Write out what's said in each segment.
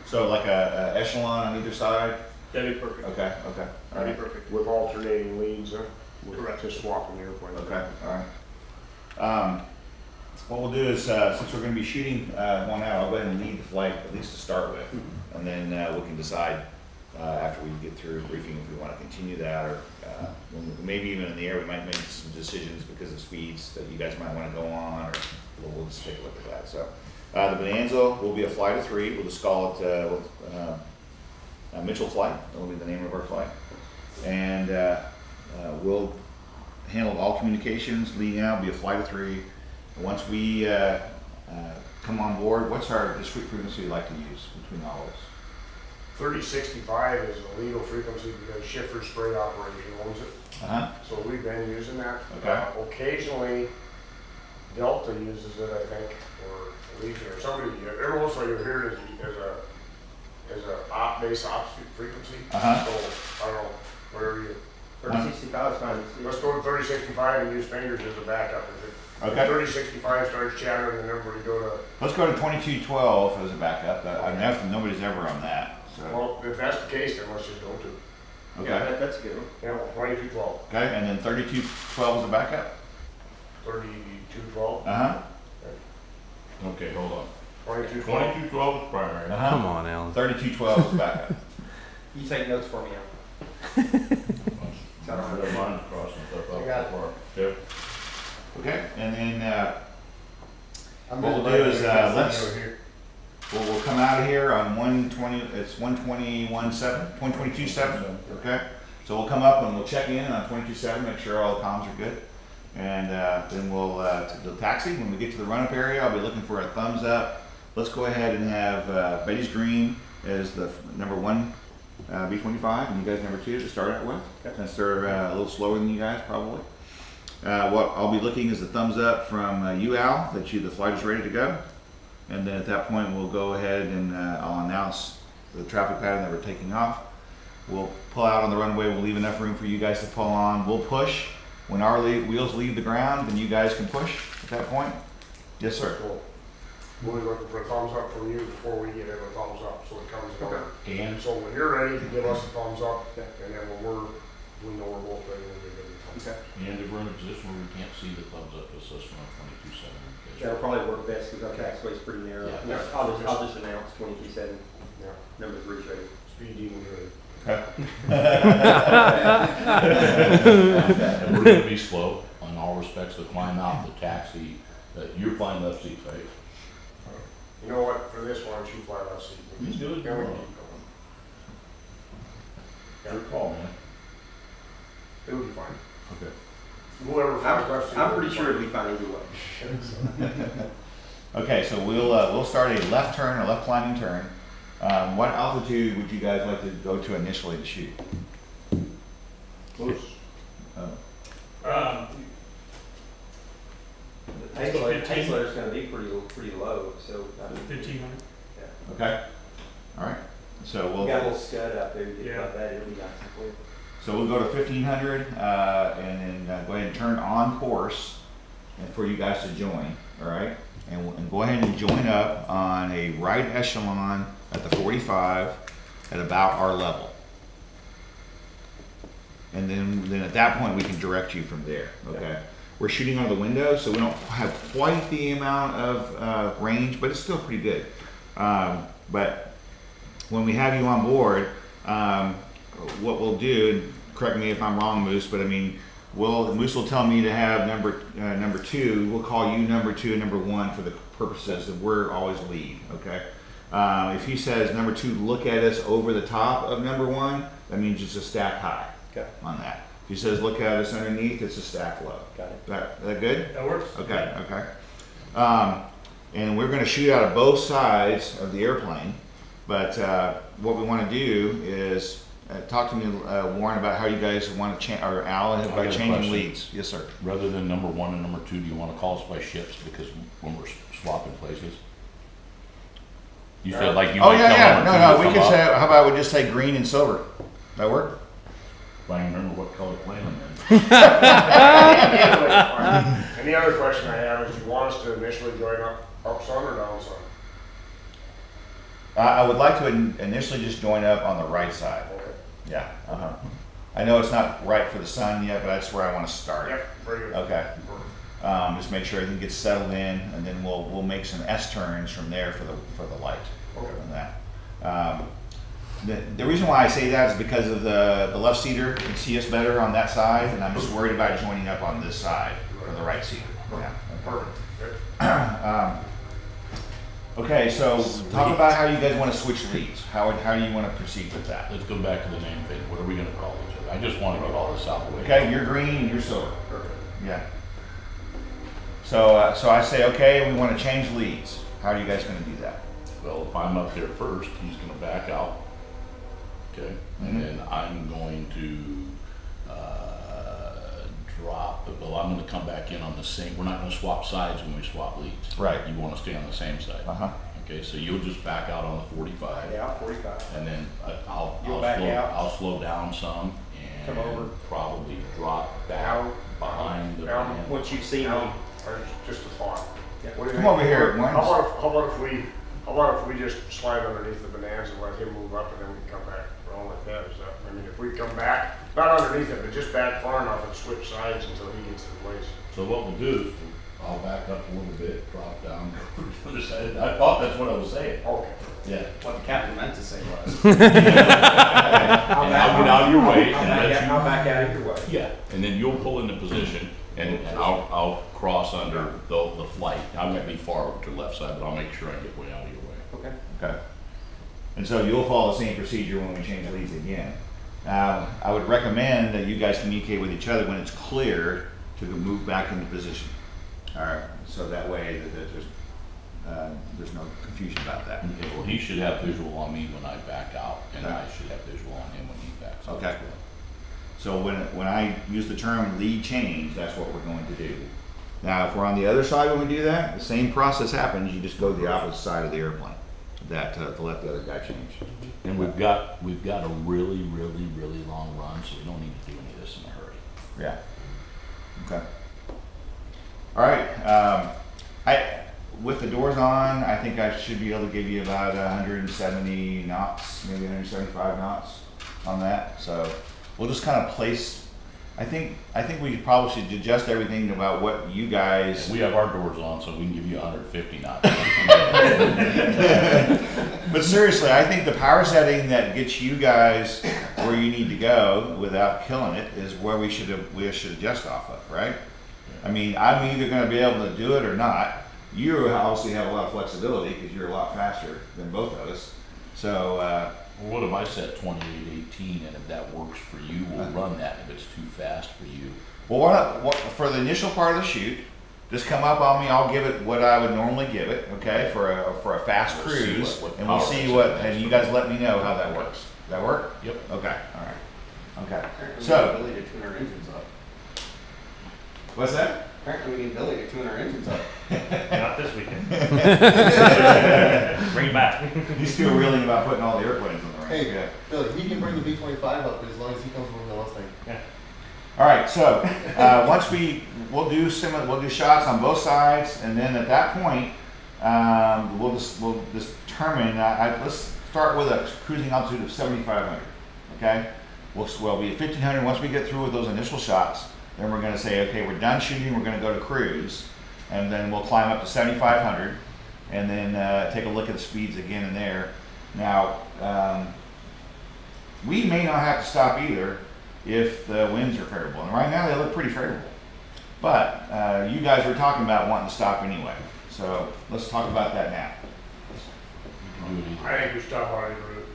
So like a echelon on either side? That'd be perfect. Okay, okay. That'd be perfect. With alternating leads, Correct. to swap in the airplane. Okay, all right. What we'll do is, since we're gonna be shooting one out, I'll go ahead and lead the flight, at least to start with. And then we can decide after we get through briefing if we want to continue that, or maybe even in the air we might make some decisions because of speeds that you guys might want to go on, or we'll just take a look at that. So the Bonanza will be a flight of 3. We'll just call it Mitchell flight. That will be the name of our flight. And we'll handle all communications leading out. It'll be a flight of 3. Once we come on board, what's our discrete frequency we like to use between all of us? 3065 is a legal frequency because Schiffer Spray Operation owns it. So we've been using that. Okay. Occasionally, Delta uses it, I think, or Legion or somebody. Every once in a while you hear it as a base ops frequency. So I don't know, whatever you. 3065 is fine. Let's go to 3065 and use fingers as a backup. If 3065 starts chattering, the number to go to. Let's go to 2212 as a backup. I mean, nobody's ever on that. So. Well, if that's the case, then let's just go to. Okay. Yeah, that's a good one. Yeah, 2212. Okay, and then 3212 as a backup? 3212. Okay, hold on. 2212. 2212 is primary. Come on, Alan. 3212 is backup. You take notes for me, Al. Mine's crossing stuff I out got it. so far. Yep. Okay, and then what we'll do is we'll come out of here on 120. It's 122.7. Okay, so we'll come up and we'll check in on 22.7, make sure all the comms are good, and then we'll to the taxi. When we get to the run-up area, I'll be looking for a thumbs up. Let's go ahead and have Betty's Green as the number 1 B-25, and you guys number 2 to start out with. Since they're a little slower than you guys, probably. What I'll be looking is a thumbs up from you, Al, that the flight is ready to go. And then at that point, we'll go ahead and I'll announce the traffic pattern that we're taking off. We'll pull out on the runway. We'll leave enough room for you guys to pull on. We'll push. When our wheels leave the ground, then you guys can push at that point. Yes, sir. Cool. We'll be looking for a thumbs up from you before we give him a thumbs up, so it comes in. Okay. And So when you're ready, give us a thumbs up, and then when we know we're both ready, we'll give you a thumbs up. if we're in a position where we can't see the thumbs up, it's us from 22.7. That'll probably work best because our taxiway's pretty narrow. Yeah. I'll just announce 227. Yeah. Number 3 is ready. Speed demon ready. Okay. And we're going to be slow on all respects to climb out the taxi. You're flying left seat, right? You know what, for this, why don't you fly left seat? Just do it. Then we Your keep going. call, man. It would be fine. Okay. Whoever flies left seat. I'm pretty sure it'll be fine either way. Okay, so we'll start a left turn, a left climbing turn. What altitude would you guys like to go to initially to shoot? Close. Takeload's going to be pretty low, so 1500. Yeah. Okay. All right. So We got a little scud out there. You get about that, it'll be nice and quick. So we'll go to 1500 and then go ahead and turn on course and for you guys to join. All right. And go ahead and join up on a right echelon at the 45 at about our level. And then at that point we can direct you from there. Okay. We're shooting out of the window, so we don't have quite the amount of range, but it's still pretty good. But when we have you on board, what we'll do, and correct me if I'm wrong, Moose, but I mean, Moose will tell me to have number 2. We'll call you number 2 and number 1 for the purposes of we're always lead. Okay. If he says number 2, look at us over the top of number 1, that means it's a stack high. Okay. On that. If he says look at us underneath, it's a stack low. Got it. That good? That works. Okay, okay. And we're going to shoot out of both sides of the airplane, but what we want to do is talk to me, Warren, about how you guys want to change, or Al, about changing leads. Yes, sir. Rather than number 1 and number 2, do you want to call us by shifts because when we're swapping places? You said like you might tell number 2 No, to we come could up. say, how about we just say green and silver? That work? I don't remember what color plane I'm in. And the other question I have is, do you want us to initially join up sun or down sun? I would like to initially just join up on the right side. Okay. Yeah. I know it's not right for the sun yet, but that's where I want to start. Yep, very good. Okay. Just make sure everything gets settled in, and then we'll make some S turns from there for the light. Okay. On that. The reason why I say that is because of the left seater can see us better on that side, and I'm just worried about joining up on this side for the right seater. Yeah. Perfect. Good. Okay, so talk about how you guys want to switch leads. How do you want to proceed with that? Let's go back to the name thing. What are we gonna call each other? I just wanna get all this out of the way. Okay, you're green and you're silver. Perfect. Yeah. So I say, okay, we want to change leads. How are you guys going to do that? Well, if I'm up there first, he's gonna back out. Okay, and then I'm going to, drop, well, I'm gonna come back in on the same, we're not gonna swap sides when we swap leads. Right. You wanna stay on the same side. Okay, so you'll just back out on the 45. Yeah, 45. And then You'll back out. I'll slow down some Come and over. probably drop back Down. behind the Down. van. Once you see me, Now, or just a thought. Yeah. What do you Come think? over here, Warren. How about if we just slide underneath the Bonanza and let him move up and then we come back around like that? Is that, I mean, if we come back, not underneath it, but just back far enough and switch sides until he gets to the place. So what we'll do is I'll back up a little bit, drop down, go to the other side. I thought that's what I was saying. Okay. Yeah. what the captain meant to say was. And I'll get out of your way. and let you- I'll back out of your way. Yeah, and then you'll pull into position and I'll cross under the flight. I won't be far over to the left side, but I'll make sure I get way out of your way. Okay. Okay. And so you'll follow the same procedure when we change leads again. I would recommend that you guys communicate with each other when it's clear to move back into position. All right. So that way that there's no confusion about that. Okay, well, he should have visual on me when I back out, and Okay. I should have visual on him when he backs out. Okay. as well. So when I use the term lead change, that's what we're going to do. Now, if we're on the other side when we do that, the same process happens. You just go to the opposite side of the airplane to let the other guy change. And we've got a really, really, really long run, so we don't need to do any of this in a hurry. Yeah. Okay. All right. With the doors on, I think I should be able to give you about 170 knots, maybe 175 knots on that. So we'll just kind of place. I think we probably should adjust everything about what you guys. We have our doors on, so we can give you 150 knots. But seriously, I think the power setting that gets you guys where you need to go without killing it is where we should adjust off of, right? I mean, I'm either going to be able to do it or not. You obviously have a lot of flexibility because you're a lot faster than both of us. So, What if I set 2818, and if that works for you, we'll run that. If it's too fast for you, well, for the initial part of the shoot, just come up on me. I'll give it what I would normally give it, okay, for a fast We'll see cruise, what and we'll power see it's what, at. and you guys let me know how that works. That work? Yep. Okay. All right. Okay. Apparently So, we need Billy to tune our engines up. what's that? Apparently we need Billy to tune our engines up. Not this weekend. Bring it back. He's still reeling about putting all the airplanes on the range. Hey, Yeah. Billy, he can bring the B-25 up as long as he comes with the Mustang. All right, so once we'll do shots on both sides, and then at that point, we'll determine. Let's start with a cruising altitude of 7,500. Okay, we'll be at 1,500 once we get through with those initial shots. Then we're going to say, okay, we're done shooting. We're going to go to cruise, and then we'll climb up to 7,500, and then take a look at the speeds again and there. Now, we may not have to stop either if the winds are favorable. And right now they look pretty favorable. But you guys were talking about wanting to stop anyway. So let's talk about that now. you can do it either. I think we should talk about it en route.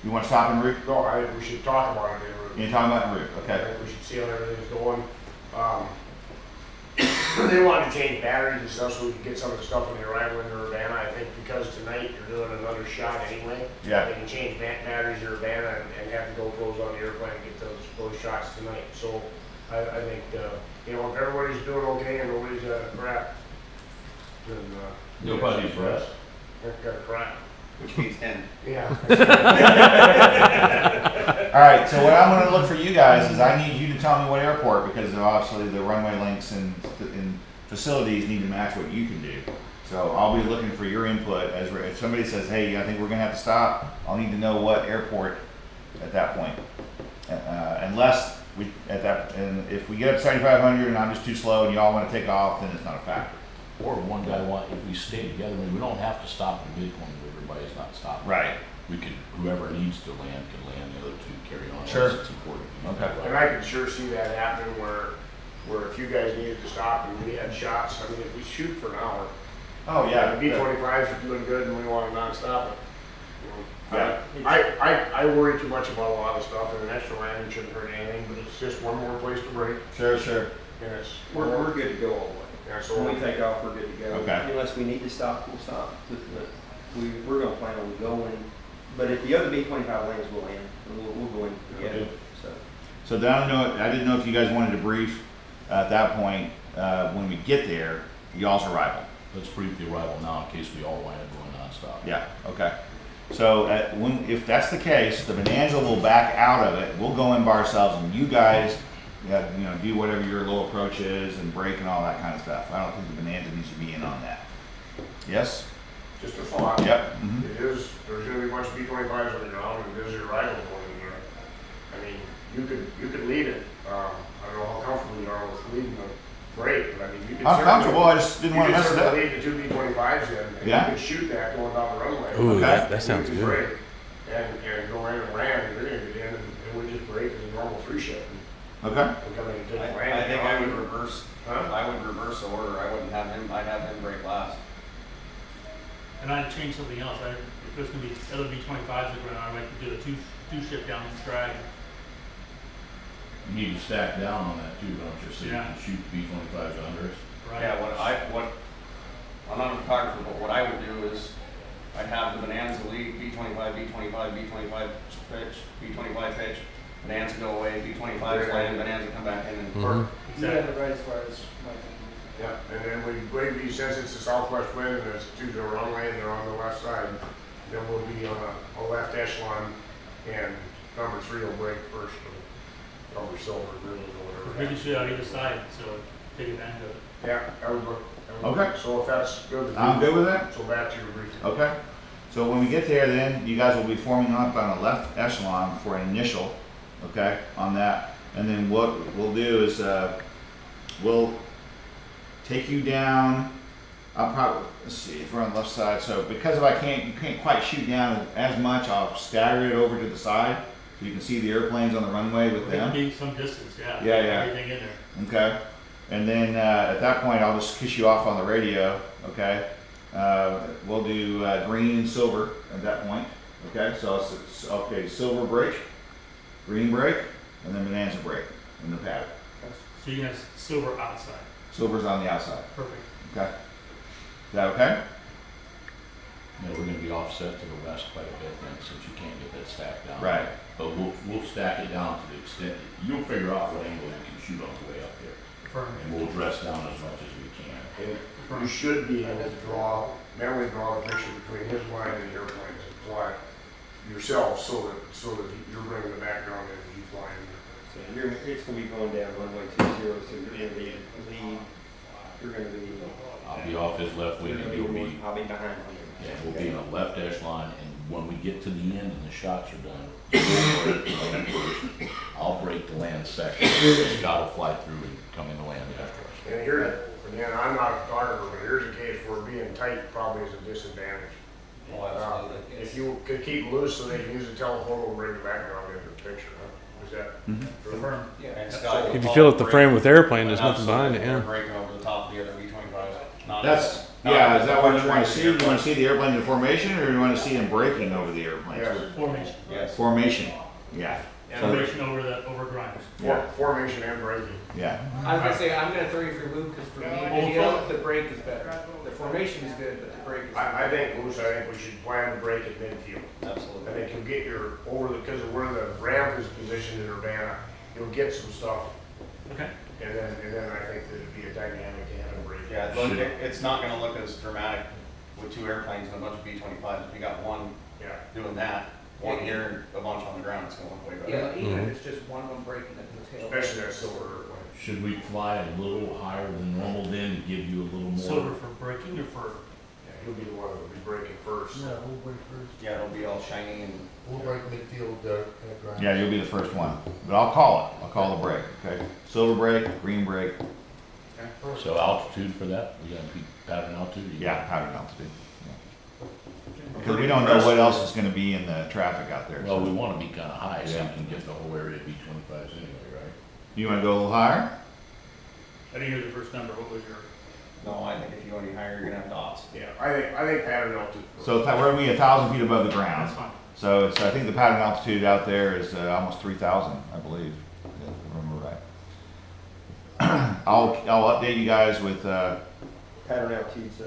You want to stop en route? No, I think we should talk about it en route. You're talking about en route, I okay. think we should see how everything's going. They wanted to change batteries and stuff so we could get some of the stuff when they arrive in the Urbana. I think because tonight you're doing another shot anyway. Yeah. They can change batteries in Urbana and have the GoPros on the airplane and get those shots tonight. So I think, if everybody's doing okay and nobody's got a crap, then, Nobody's rest. got a crap. Which means 10. Yeah. All right, so what I'm going to look for you guys is I need you to tell me what airport, because obviously the runway links and facilities need to match what you can do. So I'll be looking for your input as if somebody says, hey, I think we're gonna have to stop, I'll need to know what airport at that point. Unless we, and if we get up to 7,500 and I'm just too slow and y'all wanna take off, then it's not a factor. Or one guy if we stay together, I mean, we don't have to stop in Midpoint if everybody's not stopping. Right. We could, whoever needs to land can land, the other two carry on. Sure. It's important. Okay. And I can sure see that happening where if you guys needed to stop and we had shots, I mean, if we shoot for an hour. Oh, yeah. The B-25s are doing good and we want to non-stop it. You know, Yeah. I worry too much about a lot of stuff, and an extra landing shouldn't hurt anything, but it's just one more place to break, Sure. and it's. We're good to go all the way. Yeah, so. When we take off, we're good to go. Okay. Unless we need to stop, we'll stop. But we're gonna plan on going, but if the other B-25 lands, we'll land, and we'll go in together, Okay. so. So I didn't know if you guys wanted to brief at that point, when we get there, y'all's arrival. Let's brief the arrival now in case we all wind up going nonstop. Yeah, okay. So if that's the case, the Bonanza will back out of it. We'll go in by ourselves and you guys, do whatever your low approach is and brake and all that kind of stuff. I don't think the Bonanza needs to be in on that. Yes? Just a thought. Yep. There's gonna be a bunch of B-25s on the ground, and there's your arrival point in there. I mean, you could lead it. I don't know how comfortable you are with leading the break, but I mean, you could. I'm comfortable, I just didn't want to mess it up. You could certainly lead the two B-25s in, and Yeah. you could shoot that going down the runway. Ooh, Okay. that sounds You could good. break and go in and land, and you're gonna get in, and we just break as a normal free ship. Okay. And come in and take the landing. I think I would reverse, Huh? I would reverse the order, I'd have him break last. And I'd change something else. If there's gonna be other B-25s around, I'd like to do a two ship down the drag. You need to stack down on that too, don't you? So you Yeah. can shoot B-25s under us. Right? Yeah, I'm not a photographer, but what I would do is, I'd have the Bonanza lead, B-25, B-25, B-25 pitch, B-25 pitch, Bonanza go away, B-25s land, Bonanza come back in and. Exactly. right as far as my thinking. Yeah, and then we since it's a southwest wind and it's to the runway and they're on the left side, then we'll be on a left echelon, and number 3 will break first, or number silver, green, or We whatever. can shoot out either side, so take advantage of it. Yeah, I would look. Okay. So if that's good with you. I'm good with that. So back to your briefing. Okay. So when we get there, then you guys will be forming up on a left echelon for an initial, okay, on that. And then what we'll do is we'll take you down. I'll probably, let's see, if we're on the left side. So because you can't quite shoot down as much, I'll stagger it over to the side so you can see the airplanes on the runway with There them. can be some distance, yeah. Yeah. Everything in there. Okay. And then at that point, I'll just kiss you off on the radio. Okay. We'll do green and silver at that point. Okay. So it's okay. Silver break, green break, and then Bonanza break in the pattern. So you can have silver outside. Silver's on the outside. Perfect. Okay. Is that okay? Yeah, we're gonna be offset to the west quite a bit then, since you can't get that stack down. Right. But we'll stack it down to the extent, you'll figure out what angle you can shoot on the way up there. Firm. And we'll dress down as much as we can. And you should be able to mentally draw a picture between his line and the airplanes and fly yourself so that you're bringing the background in as you fly in. So it's gonna be going down runway 20, so you're gonna be lead, you're gonna be. I'll be off his left wing and you'll be, I'll be behind him. yeah, we'll be in a left echelon, and when we get to the end and the shots are done, we'll break the land first. I'll break the land second, Scott will fly through and come in the land after us. And here, again, I'm not a photographer, but here's a case where being tight probably is a disadvantage. Oh, absolutely. If you could keep loose so they can use the telephone and bring the background into the picture, huh? Is that true? Firm. And Scott, If you follow fill up the break, frame with airplane, there's but nothing behind it, absolutely, yeah. we're breaking over the top of the other B-25s. Is that what you want to see? Do you want to see the airplane in formation, or do you want to see them breaking over the airplanes? Yes. Formation. Yes. Formation. Yeah. Formation over grind. Formation and braking. Yeah. I was gonna say, I'm gonna throw you for a loop, because for me, the break is better. The formation is good, but the break is I think, Bruce, I think we should plan to break at midfield. Absolutely. I think you'll get because of where the ramp is positioned in Urbana, you'll get some stuff. Okay. And then I think that it'd be a dynamic to have a break. Yeah, it's not gonna look as dramatic with 2 airplanes and a bunch of B-25s. If you got one Yeah. doing that, one here, a bunch on the ground, it's gonna look way Yeah, better. even if it's just one of them breaking at the tail. Especially that silver airplane. Should we fly a little higher than normal then to give you a little more? Silver for braking or for You'll be the one that'll be braking first. Yeah, we'll break first. Yeah, it'll be all shiny and, We'll break midfield, at ground. Yeah, you'll be the first one, but I'll call it. I'll call the brake, okay? Silver brake, green brake, So altitude for that, we gotta be pattern altitude? yeah, pattern altitude. Because we don't know what else is gonna be in the traffic out there. Well, so. we wanna be kinda high, so Yeah. you can get the whole area of B-25s anyway, right? You wanna go a little higher? I didn't hear the first number, what was your? no, I think if you go any higher, you're gonna have dots. Yeah, I think pattern altitude. So we're gonna be 1,000 feet above the ground. That's fine. So I think the pattern altitude out there is almost 3,000, I believe, if I remember right. I'll update you guys with, Pattern altitude's,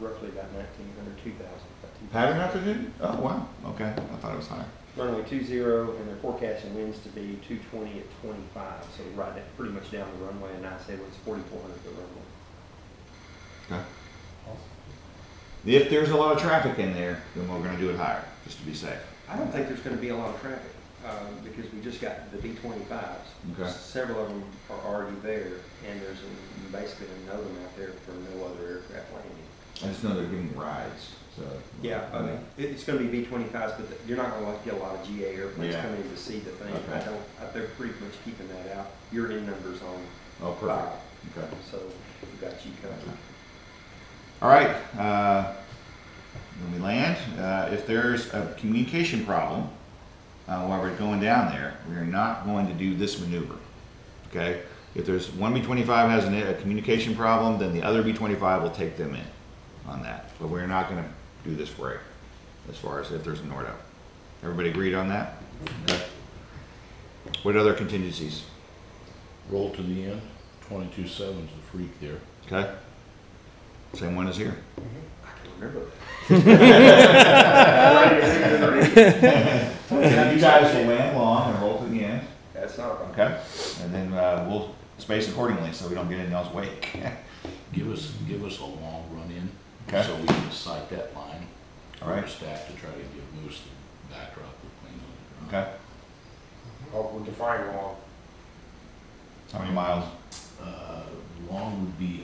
roughly about 1,900, 2,000. pattern altitude? Oh, wow, okay, I thought it was higher. Runway 20, and they're forecasting winds to be 220 at 25, so right at, pretty much down the runway, and I said it's 4,400 the runway. Okay. If there's a lot of traffic in there, then we're gonna do it higher, just to be safe. I don't think there's gonna be a lot of traffic, because we just got the B-25s. Okay. Several of them are already there, and there's basically another them out there for no other aircraft landing. I just know they're giving rides, so. Yeah, I mean, it's gonna be B-25s, but you're not gonna get a lot of GA airplanes Yeah. coming in to see the thing. Okay. They're pretty much keeping that out. Your in numbers on Oh, perfect, okay. so we've got you covered. All right, when we land, if there's a communication problem while we're going down there, we are not going to do this maneuver, okay? If there's one B-25 has a communication problem, then the other B-25 will take them in on that. But we're not gonna do this break as far as if there's a NORDO. Everybody agreed on that? Okay. What other contingencies? Roll to the end, 22.7's the freak there. Okay? Same one as here. I can remember You guys will land long and roll to the end, that. That's not a problem. okay? And then we'll space accordingly so we don't get in y'all's wake. Give us a long run in, Okay. so we can sight that line. All right. For staff to try to give Moose the backdrop with planes on the ground. Okay? Oh, we define long. How many miles? Long would be